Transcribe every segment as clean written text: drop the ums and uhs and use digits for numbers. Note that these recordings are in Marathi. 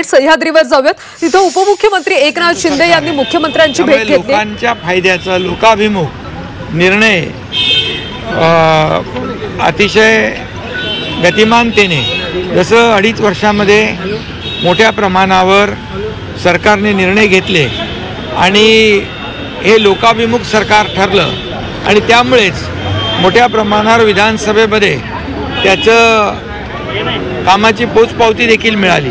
सह्याद्रीवर जाऊयात. तिथे उपमुख्यमंत्री एकनाथ शिंदे यांनी मुख्यमंत्र्यांची भेट घेतली. लोकांच्या फायद्याचा लोकाभिमुख निर्णय अतिशय गतिमानतेने जसं 2.5 वर्षामध्ये मोठ्या प्रमाणावर सरकारने निर्णय घेतले आणि हे लोकाभिमुख सरकार ठरलं आणि त्यामुळेच मोठ्या प्रमाणावर विधानसभेमध्ये त्याचं कामाची पोचपावती देखील मिळाली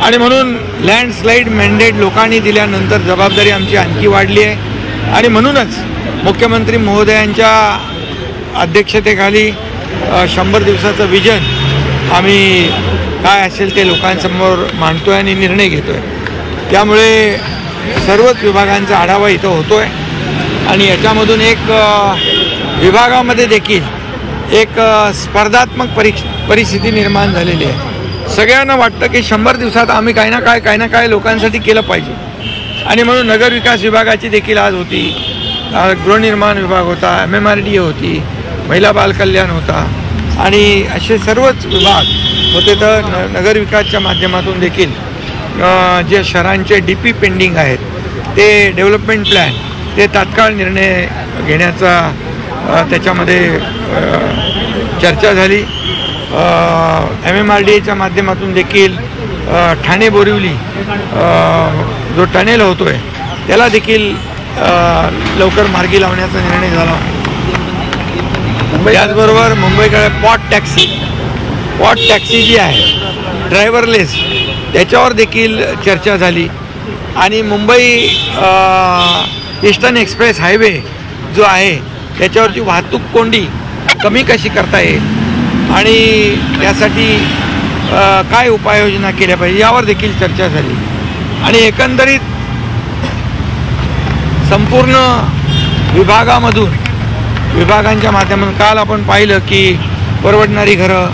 आणि म्हणून लँडस्लाईड मॅन्डेट लोकांनी दिल्यानंतर जबाबदारी आमची आणखी वाढली आहे आणि म्हणूनच मुख्यमंत्री महोदयांच्या अध्यक्षतेखाली 100 दिवसाचं विजन आम्ही काय असेल ते लोकांसमोर मांडतोय आणि निर्णय घेतोय. त्यामुळे सर्वच विभागांचा आढावा इथं होतोय आणि याच्यामधून एक विभागामध्ये देखील एक स्पर्धात्मक परिस्थिती निर्माण झालेली आहे. सगळ्यांना वाटतं की 100 दिवसात आम्ही काही ना काय लोकांसाठी केलं पाहिजे आणि म्हणून नगरविकास विभागाची देखील आज होती, गृहनिर्माण विभाग होता, MMRDA होती, महिला बालकल्याण होता आणि असे सर्वच विभाग होते. तर नगरविकासच्या माध्यमातून देखील जे शहरांचे DP पेंडिंग आहेत ते डेव्हलपमेंट प्लॅन ते तात्काळ निर्णय घेण्याचा त्याच्यामध्ये चर्चा झाली. MMRDAच्या माध्यमातून देखील ठाणे बोरिवली जो टनेल होतो आहे त्याला देखील लवकर मार्गी लावण्याचा निर्णय झाला. त्याचबरोबर मुंबईकडे पॉट टॅक्सी जी आहे ड्रायव्हरलेस त्याच्यावर देखील चर्चा झाली आणि मुंबई ईस्टर्न एक्सप्रेस हायवे जो आहे त्याच्यावरची वाहतूक कोंडी कमी कशी करता येईल आणि त्यासाठी काय उपाययोजना केल्या पाहिजे यावर देखील चर्चा झाली आणि एकंदरीत संपूर्ण विभागांच्या माध्यमातून काल आपण पाहिलं की परवडणारी घरं,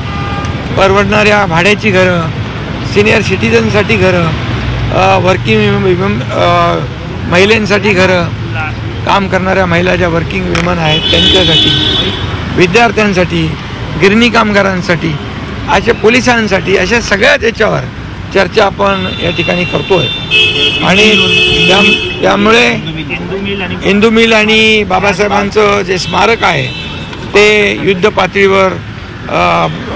परवडणाऱ्या भाड्याची घरं, सिनियर सिटीजनसाठी घरं, वर्किंग महिलांसाठी घरं, काम करणाऱ्या महिला ज्या वर्किंग विमन आहेत त्यांच्यासाठी, विद्यार्थ्यांसाठी, गिरणी कामगारांसाठी, अशा पोलिसांसाठी, अशा सगळ्याच याच्यावर चर्चा आपण या ठिकाणी करतोय आणि त्यामुळे इंदू मिल आणि बाबासाहेबांचं जे स्मारक आहे ते युद्ध पातळीवर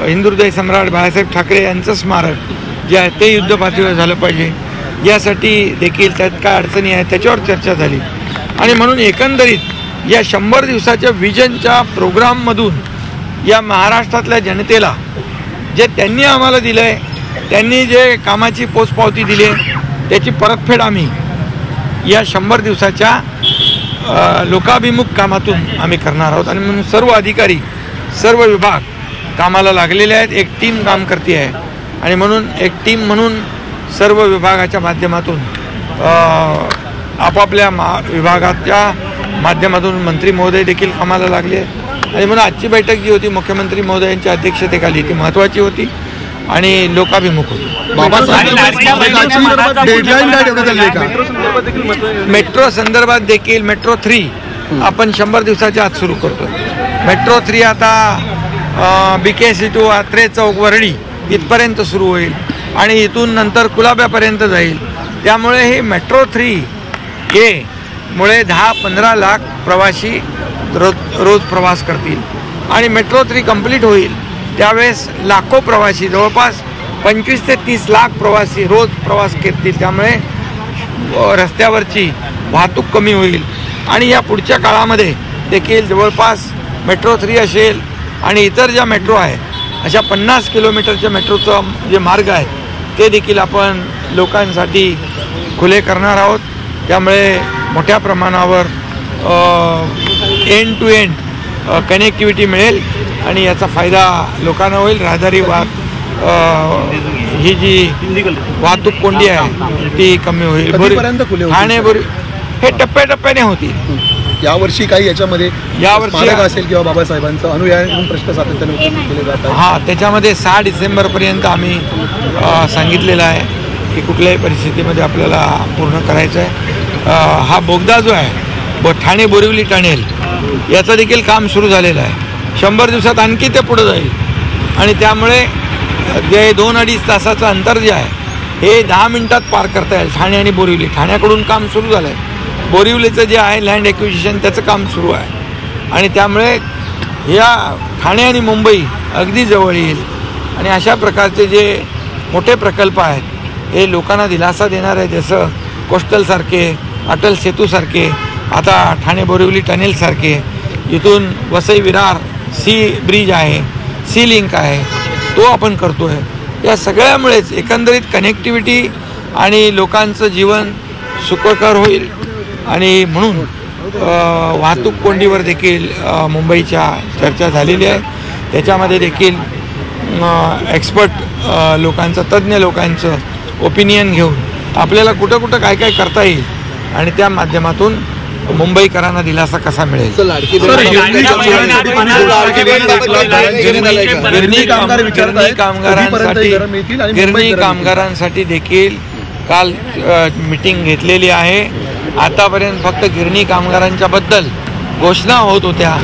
हिंदुहृदय सम्राट बाळासाहेब ठाकरे यांचं स्मारक जे आहे ते युद्ध पातळीवर झालं पाहिजे यासाठी देखील त्यात काय अडचणी आहेत त्याच्यावर चर्चा झाली आणि म्हणून एकंदरीत या 100 दिवसाच्या विजनच्या प्रोग्राममधून या महाराष्ट्रातल्या जनतेला जे त्यांनी आम्हाला दिलं आहे, त्यांनी जे कामाची पोचपावती दिली आहे त्याची परतफेड आम्ही या 100 दिवसाच्या लोकाभिमुख कामातून आम्ही करणार आहोत आणि म्हणून सर्व अधिकारी, सर्व विभाग कामाला लागलेले आहेत. एक टीम काम करते आहे आणि म्हणून एक टीम म्हणून सर्व विभागाच्या माध्यमातून आपापल्या विभागाच्या माध्यमातून मंत्री महोदय देखील कामाला लागले आणि म्हणून आजची बैठक जी होती मुख्यमंत्री महोदयांच्या अध्यक्षतेखाली ती महत्त्वाची होती आणि लोकाभिमुख होती. मेट्रो संदर्भात देखील मेट्रो 3 आपण 100 दिवसाच्या आत सुरू करतो. मेट्रो 3 आता BKC टू आत्रे चौक वरळी इथपर्यंत सुरू होईल आणि इथून नंतर कुलाब्यापर्यंत जाईल. त्यामुळे हे मेट्रो 3A मुळे 10-15 लाख प्रवासी रोज प्रवास करतील आणि मेट्रो 3 कंप्लीट होईल त्यावेळेस लाखो प्रवासी, जवळपास 25 ते 30 लाख प्रवासी रोज प्रवास करतील. त्यामुळे रस्त्यावरची वाहतूक कमी होईल आणि या पुढच्या काळामध्ये देखील जवळपास मेट्रो 3 असेल आणि इतर ज्या मेट्रो आहे अशा 50 किलोमीटरच्या मेट्रोचं जे मार्ग आहेत ते देखील आपण लोकांसाठी खुले करणार आहोत. त्यामुळे मोठ्या प्रमाणावर एंड टू एंड कनेक्टिव्हिटी मिळेल आणि याचा फायदा लोकांना होईल. रहदारी ही जी वाहतूक कोंडी आहे ती कमी होईल. ठाणे हे टप्प्याटप्प्याने होतील. यावर्षी काही याच्यामध्ये यावर्षी असेल किंवा बाबासाहेबांचं अनुयायी प्रश्न सातत्याने उपस्थित केले जातात. हां, त्याच्यामध्ये 6 डिसेंबरपर्यंत आम्ही सांगितलेलं आहे की कुठल्याही परिस्थितीमध्ये आपल्याला पूर्ण करायचं आहे. हा बोगदा जो आहे ठाणे बोरिवली टनेल याचं देखील काम सुरू झालेलं आहे. 100 दिवसात आणखी ते पुढे जाईल आणि त्यामुळे जे 2-2.5 तासाचं अंतर जे आहे हे 10 मिनिटात पार करता येईल. ठाणे आणि बोरिवली, ठाण्याकडून काम सुरू झालं आहे, बोरिवलीचं जे आहे लँड ॲक्विजिशन त्याचं काम सुरू आहे आणि त्यामुळे या ठाणे आणि मुंबई अगदी जवळ येईल आणि अशा प्रकारचे जे मोठे प्रकल्प आहेत हे लोकांना दिलासा देणार आहे. जसं कोस्टलसारखे, अटल सेतूसारखे, आता ठाणे बोरिवली टनेलसारखे, इथून वसई विरार सी ब्रिज आहे, सी लिंक आहे, तो आपण करतो आहे. या सगळ्यामुळेच एकंदरीत कनेक्टिव्हिटी आणि लोकांचं जीवन सुखकर होईल आणि म्हणून वाहतूक कोंडीवर देखील मुंबईच्या चर्चा झालेली आहे. त्याच्यामध्ये देखील एक्सपर्ट लोकांचं, तज्ज्ञ लोकांचं ओपिनियन घेऊन आपल्याला कुठं कुठं काय काय करता येईल आणि त्या माध्यमातून मुंबईकरांना दिलासा कसा मिळेल. गिरणी कामगारांसाठी देखील काल मीटिंग घेतलेली आहे. आतापर्यंत फक्त गिरणी कामगारांच्या बद्दल घोषणा होत होत्या,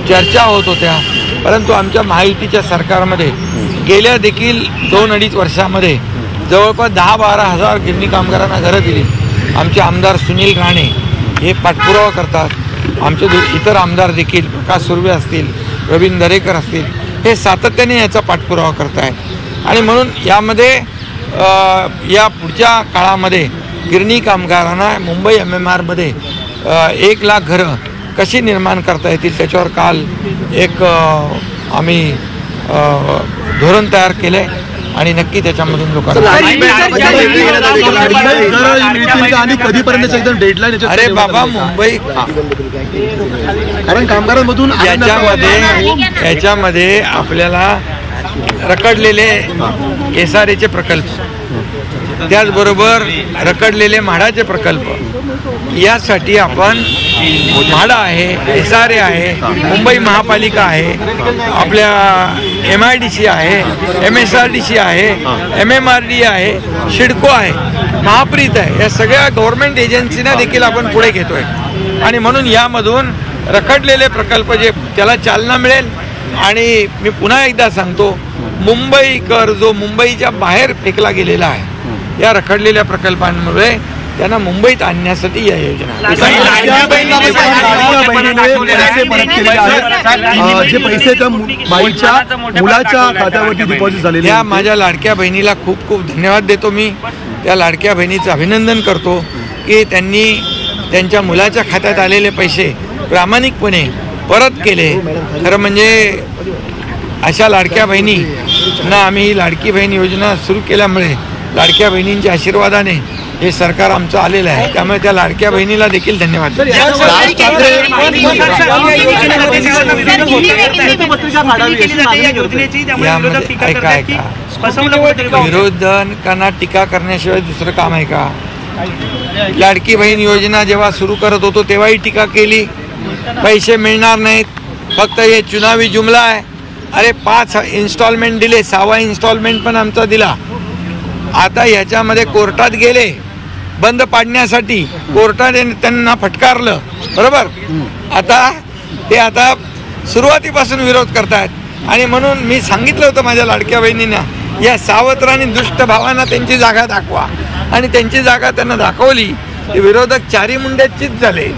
चर्चा होत होत्या, परंतु आमच्या महायुतीच्या सरकारमध्ये गेल्या देखील 2-2.5 वर्षामध्ये जवळपास 10-12 हजार गिरणी कामगारांना घरं दिली. आमचे आमदार सुनील राणे हे पाठपुरावा करतात, आमचे इतर आमदार देखील प्रकाश सुर्वे असतील, रवींद्र दरेकर असतील, हे सातत्याने याचा पाठपुरावा करत आहेत आणि म्हणून यामध्ये या पुढच्या काळामध्ये गिरणी कामगारांना मुंबई MMRमध्ये 1 लाख घरं कशी निर्माण करता येतील त्याच्यावर काल एक आम्ही धोरण तयार केले आणि नक्की त्याच्यामधून लोकांना अरे बाबा मुंबई कारण कामगारांमधून याच्यामध्ये आपल्याला रखडलेले SRAचे प्रकल्प, त्याचबरोबर रखडलेले म्हाडाचे प्रकल्प, यासाठी आपण म्हाडा आहे, SRA आहे, मुंबई महापालिका आहे, आपल्या MIDC आहे, MSRDC आहे, MMRD आहे, शिडको आहे, महाप्रीत आहे, या सगळ्या गव्हर्नमेंट एजन्सीना देखील आपण पुढे घेतोय आणि म्हणून यामधून रखडलेले प्रकल्प जे त्याला चालना मिळेल. आणि मी पुन्हा एकदा सांगतो, मुंबईकर जो मुंबईच्या बाहेर फेकला गेलेला आहे, या रखडलेल्या प्रकल्पांमुळे त्यांना मुंबईत आणण्यासाठी या योजना त्या माझ्या लाडक्या बहिणीला खूप खूप धन्यवाद देतो. मी त्या लाडक्या बहिणीचं अभिनंदन करतो की त्यांनी त्यांच्या मुलाच्या खात्यात आलेले पैसे प्रामाणिकपणे परत केले. खरं म्हणजे अशा लाडक्या बहिणींना आम्ही ही लाडकी बहीण योजना सुरू केल्यामुळे लाडक्या बहिणींच्या आशीर्वादाने हे सरकार आमचं आलेलं आहे, त्यामुळे त्या लाडक्या बहिणीला देखील धन्यवाद. विरोधकांना टीका करण्याशिवाय दुसरं काम आहे का? लाडकी बहीण योजना जेव्हा सुरू करत होतो तेव्हाही टीका केली, पैसे मिळणार नाहीत, फक्त हे चुनावी जुमला आहे. अरे 5 इन्स्टॉलमेंट दिले, 6वा इन्स्टॉलमेंट पण आमचा दिला. आता याच्यामध्ये कोर्टात गेले बंद पाडण्यासाठी, कोर्टाने त्यांना फटकारलं, बरोबर. आता सुरुवातीपासून विरोध करतायत आणि म्हणून मी सांगितलं होतं माझ्या लाडक्या बहिणींना, या सावत्रांनी दुष्ट भावांना त्यांची जागा दाखवा आणि त्यांची जागा त्यांना दाखवली. ते विरोधक चारी मुंड्याचीच झाले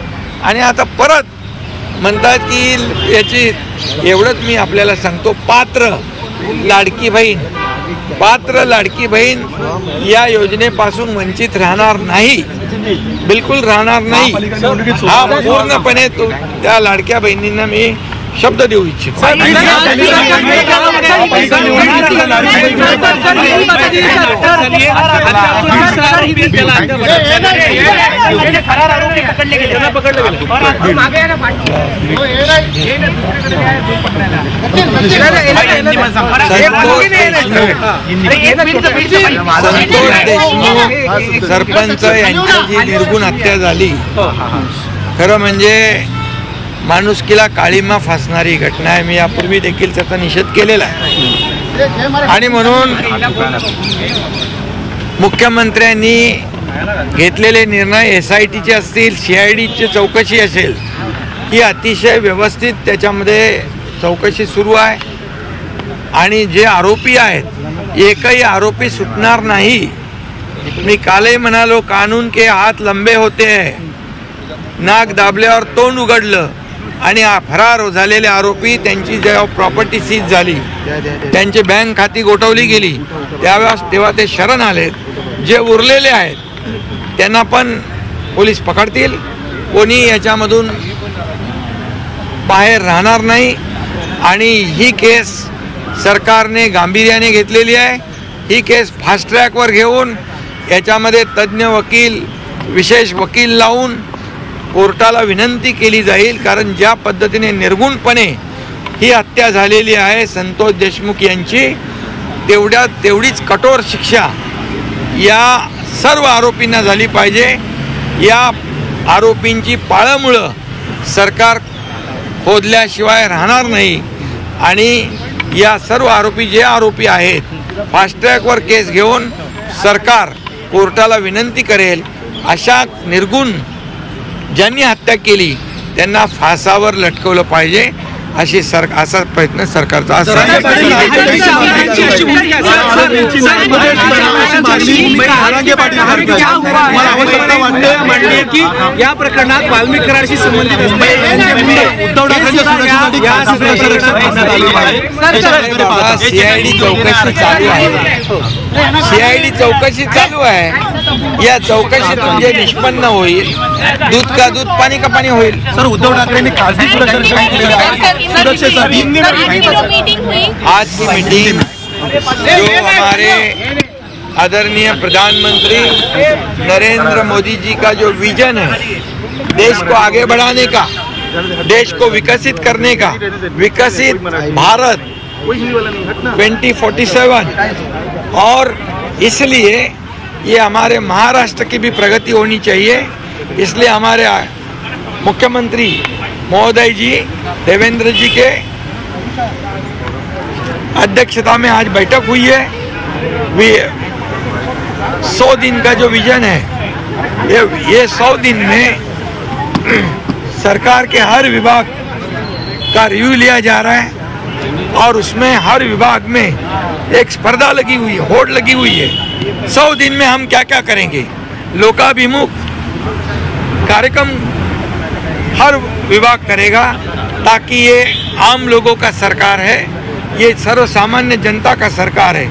आणि आता परत म्हणतात की याची. एवढंच मी आपल्याला सांगतो, पात्र लाडकी बहीण या योजनेपासून वंचित राहणार नाही, बिलकुल राहणार नाही. हा पूर्णपणे त्या लाडक्या बहिणींना मी शब्द देऊ इच्छितो. सरपंच यांची जी निर्गुण हत्या झाली, खरं म्हणजे माणुसकीला काळीमा फासणारी घटना आहे. मी यापूर्वी देखील त्याचा निषेध केलेला आहे आणि म्हणून मुख्यमंत्र्यांनी घेतलेले निर्णय SITचे असतील, CIDची चौकशी असेल, ही अतिशय व्यवस्थित त्याच्यामध्ये चौकशी सुरू आहे आणि जे आरोपी आहेत एकही आरोपी सुटणार नाही मी कालही म्हणालो, कानून के हात लंबे होते है, नाक दाबल्यावर तोंड उघडलं आणि फरार झालेले आरोपी त्यांची जेव्हा प्रॉपर्टी सीज झाली, त्यांची बँक खाती गोठवली गेली, तेव्हा ते शरण आलेत. जे उरलेले आहेत त्यांना पण पोलीस पकडतील. कोणी याच्यामधून बाहेर राहणार नाही. आणि ही केस सरकारने गांभीर्याने घेतलेली आहे. ही केस फास्ट ट्रॅकवर घेऊन याच्यामध्ये तज्ज्ञ वकील, विशेष वकील लावून कोर्टाला विनंती केली जाईल. कारण ज्या पद्धतीने निर्गुणपणे ही हत्या झालेली आहे संतोष देशमुख यांची, तेवढीच कठोर शिक्षा या सर्व आरोपींना झाली पाहिजे. या आरोपींची पाळंमुळं सरकार खोदल्याशिवाय राहणार नाही. आणि या सर्व जे आरोपी आहेत फास्ट ट्रॅकवर केस घेऊन सरकार कोर्टाला विनंती करेल, अशा निर्गुण ज्यांनी हत्या केली त्यांना फासावर लटकवलं पाहिजे, असा प्रयत्न सरकारचा असा आहे. की या प्रकरणात वाल्मिक कराडशी संबंधित सीआयडी चौकशी चालू आहे. सीआयडी चौकशी चालू आहे. या चौकशीतून जे निष्पन्न होईल, दूध का दूध, पाणी का पाणी होईल. सर, उद्धव ठाकरेंनी खासगी सुरक्षेसाठी आज की मीटिंग जो हमारे आदरणीय प्रधानमंत्री नरेंद्र मोदी जी का जो विजन है, देश को आगे बढ़ाने का, देश को विकसित करने का, विकसित भारत 2047, और इसलिए ये हमारे महाराष्ट्र की भी प्रगति होनी चाहिए. इसलिए हमारे मुख्यमंत्री महोदय जी देवेंद्र जी के अध्यक्षता में आज बैठक हुई है. 100 दिन का जो विजन है, ये 100 दिन में सरकार के हर विभाग का रिव्यू लिया जा रहा है. और उसमें हर विभाग में एक स्पर्धा लगी हुई है, होड़ लगी हुई है. 100 दिन में हम क्या क्या करेंगे, लोकाभिमुख कार्यक्रम हर विभाग करेगा, ताकि ये आम लोगों का सरकार है, ये सर्वसामान्य जनता का सरकार है.